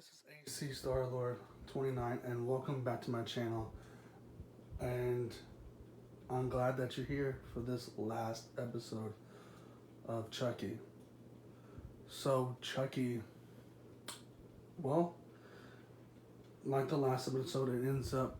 This is AC Star Lord 29, and welcome back to my channel. And I'm glad that you're here for this last episode of Chucky. So, Chucky, well, like the last episode, it ends up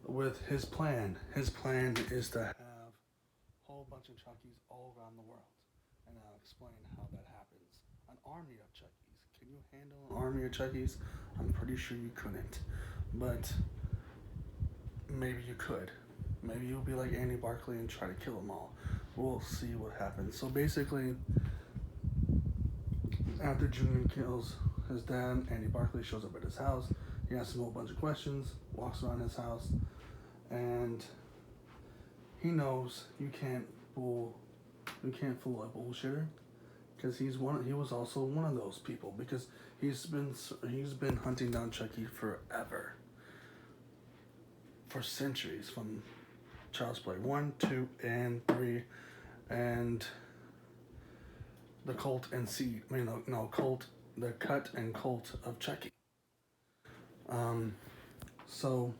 with his plan. His plan is to have a whole bunch of Chuckies all around the world. And I'll explain how that happens. An army of Chuckies. Can you handle an army of Chuckies? I'm pretty sure you couldn't. But maybe you could. Maybe you'll be like Andy Barkley and try to kill them all. We'll see what happens. So basically, after Junior kills his dad, Andy Barkley shows up at his house. He asks him a whole bunch of questions, walks around his house, and he knows you can't fool a bullshitter, because he was also one of those people, because he's been hunting down Chucky forever, for centuries, from Child's Play 1, 2, and 3, and the cult and seed. I mean, no, cult, the cut and cult of Chucky. Um, so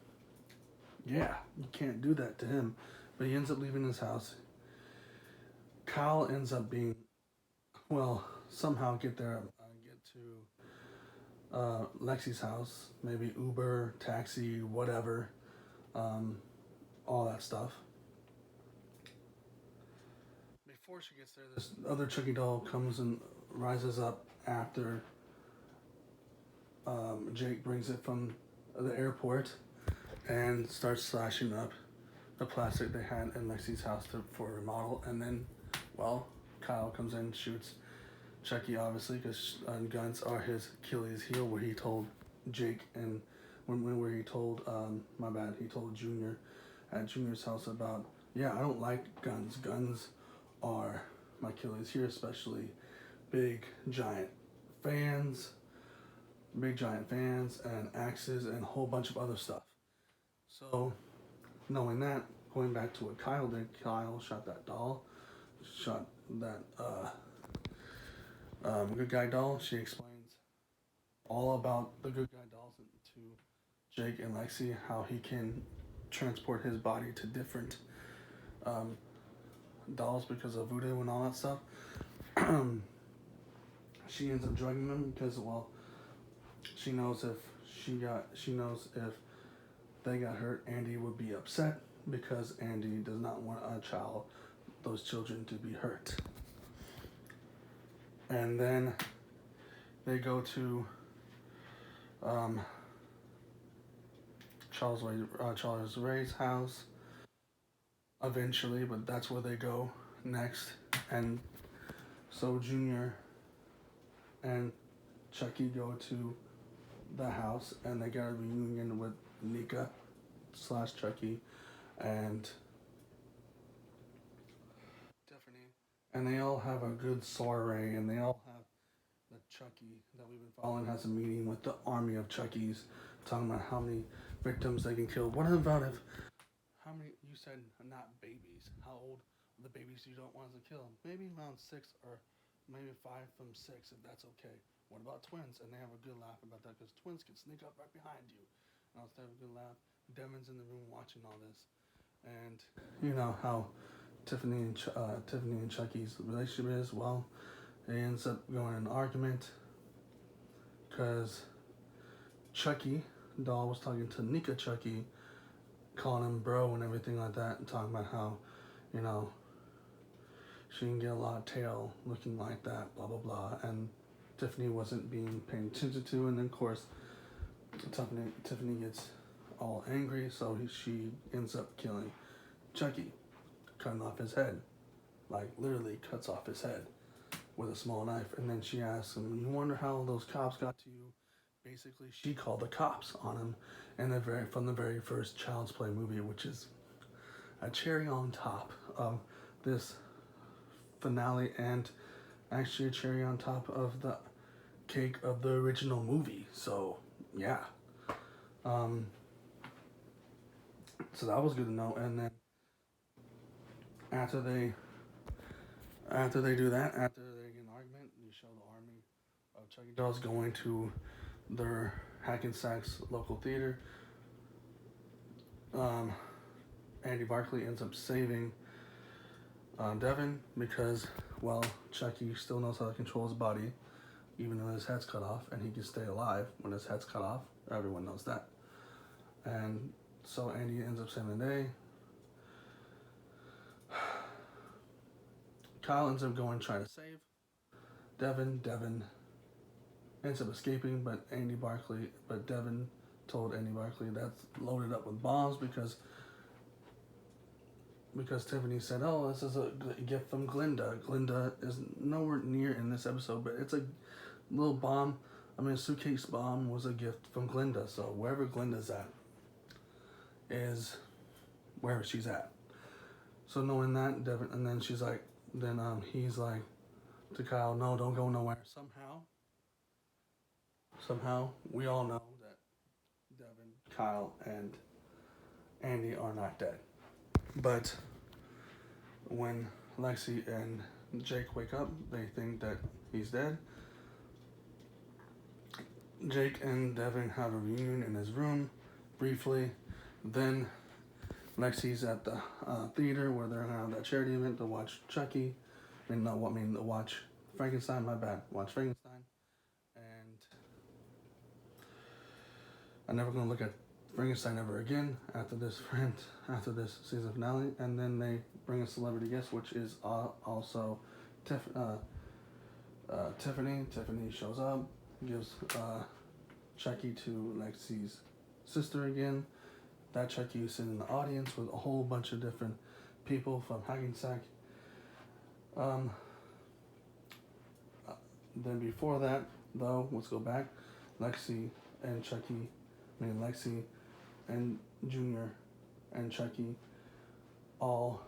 yeah, you can't do that to him. But he ends up leaving his house. Kyle ends up being, well, somehow get to Lexi's house, maybe Uber, taxi, whatever, um, all that stuff. Before she gets there, this other Chucky doll comes and rises up after Jake brings it from the airport and starts slashing up the plastic they had in Lexi's house for a remodel. And then, well, Kyle comes in, shoots Chucky, obviously, because guns are his Achilles heel, where he told Jake, and where he told, my bad, he told Junior at Junior's house about, yeah, I don't like guns. Guns are my Achilles here, especially big giant fans, and axes and a whole bunch of other stuff. So, knowing that, going back to what Kyle did, Kyle shot that doll, shot that good guy doll. She explains all about the good guy dolls to Jake and Lexi, how he can transport his body to different um, dolls because of voodoo and all that stuff. She ends up drugging them because, well, she knows if they got hurt, Andy would be upset, because Andy does not want those children to be hurt. And then they go to Charles Ray's house eventually, but that's where they go next. And so Junior and Chucky go to the house, and they get a reunion with Nika slash Chucky and Tiffany, and they all have a good soiree, and they all have the Chucky that we've been following has a meeting with the army of Chuckies, talking about how many victims they can kill. What about if how many you said not babies? How old are the babies you don't want to kill? Maybe around 6, or maybe 5 from 6, if that's okay. What about twins? And they have a good laugh about that, because twins can sneak up right behind you. And I'll have a good laugh. Devin's in the room watching all this, and you know how Tiffany and Chucky's relationship is. Well, it ends up going in an argument because Chucky doll was talking to Nika Chucky, calling him bro and everything like that, and talking about how, you know, she can get a lot of tail looking like that, blah blah blah, and Tiffany wasn't being paid attention to, and then of course Tiffany gets all angry, so she ends up killing Chucky, cutting off his head, like literally cuts off his head with a small knife. And then she asks him, "You wonder how those cops got to you?" Basically, she called the cops on him, and from the very first Child's Play movie, which is a cherry on top of this finale, and actually a cherry on top of the cake of the original movie. So yeah, so that was good to know. And then after they do that, after they get an argument, you show the army of Chucky dolls going to their Hackensack's local theater. Um, Andy Barkley ends up saving Devin because, well, Chucky still knows how to control his body, even though his head's cut off, and he can stay alive when his head's cut off. Everyone knows that. And so Andy ends up saving the day. Kyle ends up going trying to save Devin. Devin ends up escaping, but Devin told Andy Barkley that's loaded up with bombs because Tiffany said, "Oh, this is a gift from Glinda." Glinda is nowhere near in this episode, but it's a little bomb. I mean, a suitcase bomb was a gift from Glinda. So wherever Glinda's at is where she's at. So knowing that, Devin, and then he's like to Kyle, "No, don't go nowhere." Somehow, we all know that Devin, Kyle, and Andy are not dead. But when Lexi and Jake wake up, they think that he's dead. Jake and Devin have a reunion in his room briefly. Then Lexi's at the theater where they're gonna have that charity event to watch Chucky. To watch Frankenstein. My bad. Watch Frankenstein. And I'm never gonna look at Frankenstein ever again after this season finale. And then they bring a celebrity guest, which is also Tiffany. Tiffany shows up, gives Chucky to Lexi's sister again. That Chucky is sitting in the audience with a whole bunch of different people from Hackensack. Then before that, though, let's go back. Lexi and Lexi and Junior and Chucky all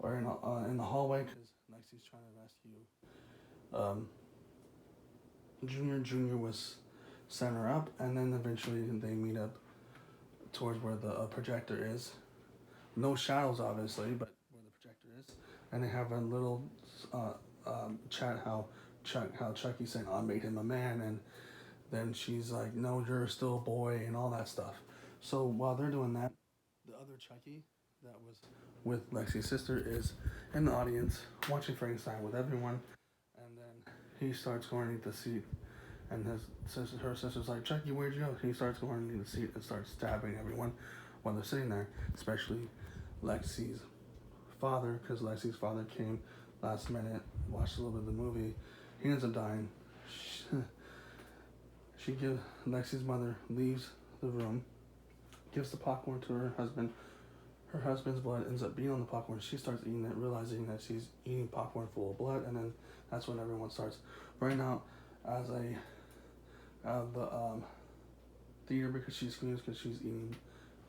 are in the hallway because Lexi's trying to rescue Junior. Junior was setting her up, and then eventually they meet up towards where the projector is. No shadows, obviously, but where the projector is, and they have a little chat how Chucky's saying, "I made him a man," and then she's like, "No, you're still a boy," and all that stuff. So while they're doing that, the other Chucky that was with Lexi's sister is in the audience watching Frankenstein with everyone, and then he starts going into the seat, and her sister's like, "Chucky, where'd you go?" He starts going into the seat and starts stabbing everyone while they're sitting there, especially Lexi's father, because Lexi's father came last minute, watched a little bit of the movie. He ends up dying. Lexi's mother leaves the room, gives the popcorn to her husband. Her husband's blood ends up being on the popcorn. She starts eating it, realizing that she's eating popcorn full of blood, and then that's when everyone starts running out out of the theater because she screams because she's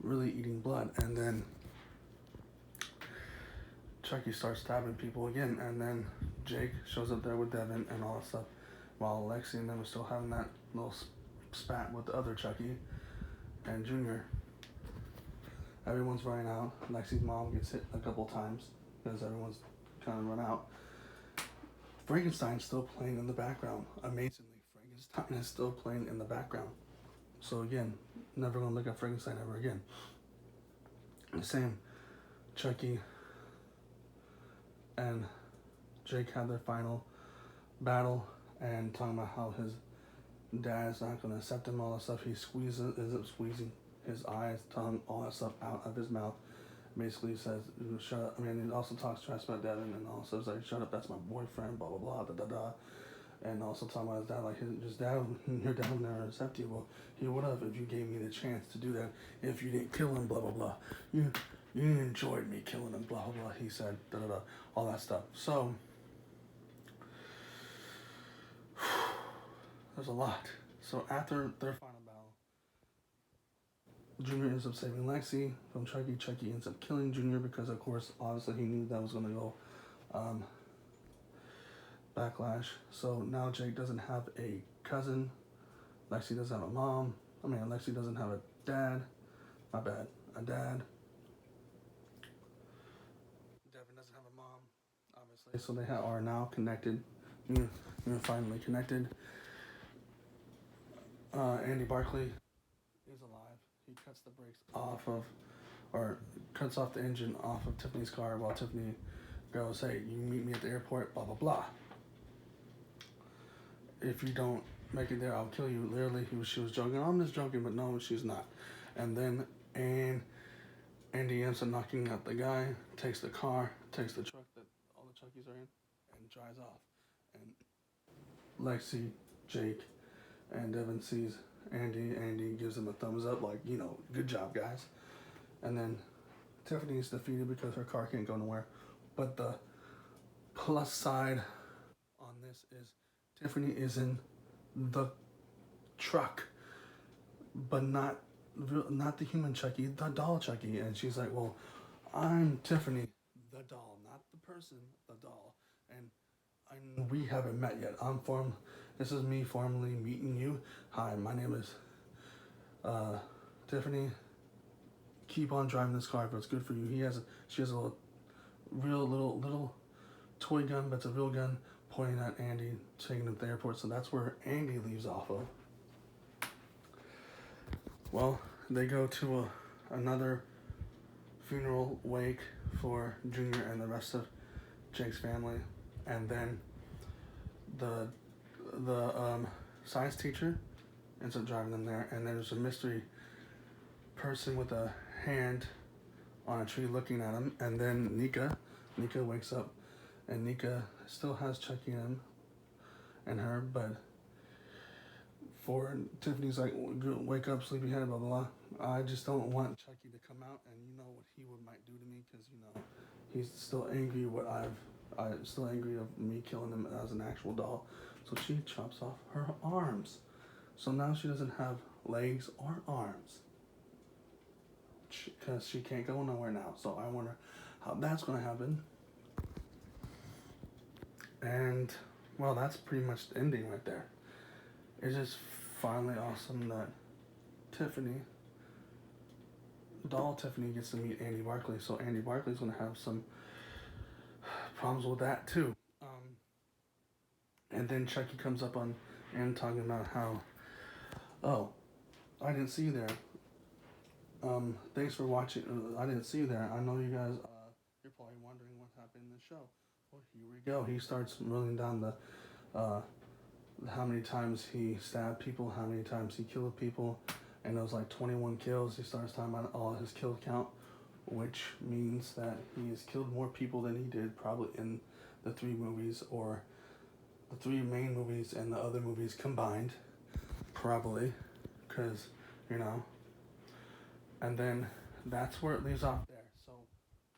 really eating blood. And then Chucky starts stabbing people again, and then Jake shows up there with Devin and all that stuff, while Lexi and them are still having that little spat with the other Chucky and Junior. Everyone's running out. Lexi's mom gets hit a couple times because everyone's kind of run out. Frankenstein's still playing in the background. Amazingly, Frankenstein is still playing in the background. So again, never gonna look at Frankenstein ever again. The same, Chucky and Jake have their final battle and talking about how his dad's not gonna accept him, all that stuff. He ends up squeezing his eyes, tongue, all that stuff out of his mouth. Basically says, "Shut up." I mean, he also talks trash about Devin and also says like, "Shut up, that's my boyfriend," blah blah blah, da da da. And also talking about his dad, like his dad, your dad would never accept you. Well, he would have if you gave me the chance to do that. If you didn't kill him, blah blah blah. You enjoyed me killing him, blah blah blah. He said, da da da, all that stuff. So there's a lot. So after their final battle, Junior ends up saving Lexi from Chucky. Chucky ends up killing Junior because, of course, obviously he knew that was going to go backlash. So now Jake doesn't have a cousin. Lexi doesn't have a mom. Lexi doesn't have a dad. My bad. A dad. Devin doesn't have a mom, obviously. So they are now connected. You're finally connected. Andy Barclay is alive. He cuts the brakes off of, or cuts off the engine off of Tiffany's car while Tiffany goes, "Hey, you meet me at the airport, blah, blah, blah. If you don't make it there, I'll kill you." Literally, she was joking. "I'm just joking," but no, she's not. And then Andy ends up knocking out the guy, takes the car, takes the truck that all the Chuckies are in, and drives off. And Lexi, Jake, and Devin sees Andy. Andy gives him a thumbs up, like, good job, guys. And then Tiffany's defeated because her car can't go nowhere. But the plus side on this is Tiffany is in the truck, but not the human Chucky, the doll Chucky. And she's like, "Well, I'm Tiffany, the doll, not the person, the doll. And we haven't met yet. This is me formally meeting you. Hi, my name is Tiffany. Keep on driving this car if it's good for you." She has a little toy gun, but it's a real gun, pointing at Andy, taking him to the airport. So that's where Andy leaves off of. Well, they go to another funeral wake for Junior and the rest of Jake's family, and then the science teacher ends up driving them there, and there's a mystery person with a hand on a tree looking at him, and then Nika wakes up, and Nika still has Chucky in him and her, but Tiffany's like, "Wake up, sleepyhead, blah, blah, blah. I just don't want Chucky to come out, and you know what he might do to me, because, he's still angry I'm still angry of me killing him as an actual doll." So she chops off her arms. So now she doesn't have legs or arms, because she can't go nowhere now. So I wonder how that's going to happen. And, well, that's pretty much the ending right there. It's just finally awesome that doll Tiffany gets to meet Andy Barclay. So Andy Barclay's going to have some problems with that too. And then Chucky comes up on and talking about how, "Oh, I didn't see you there. Thanks for watching. I didn't see you there. I know you guys, you're probably wondering what happened in the show." Well, here we go. He starts rolling down the how many times he stabbed people, how many times he killed people, and it was like 21 kills. He starts talking about all his kill count, which means that he has killed more people than he did probably in the 3 movies, or the 3 main movies and the other movies combined, probably, because, and then that's where it leaves off there. So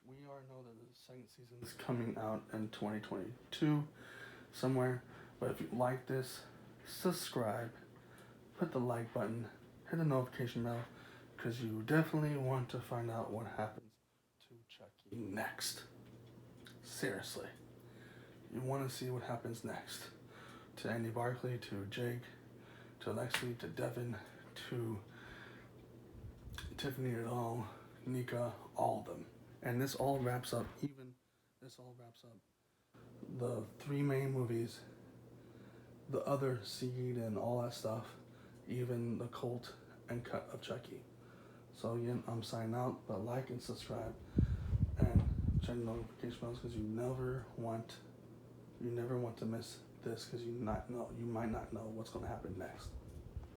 we already know that the second season is coming out in 2022 somewhere. But if you like this, subscribe, put the like button, hit the notification bell, because you definitely want to find out what happens to Chucky next. Seriously. You want to see what happens next to Andy Barclay, to Jake, to Lexi, to Devin, to Tiffany et al., Nika, all of them. And this all wraps up the 3 main movies, the other seed and all that stuff, even the cult and cut of Chucky. So again, I'm signing out, but like and subscribe and check the notification bells, because you never want to miss this, because you might not know what's going to happen next.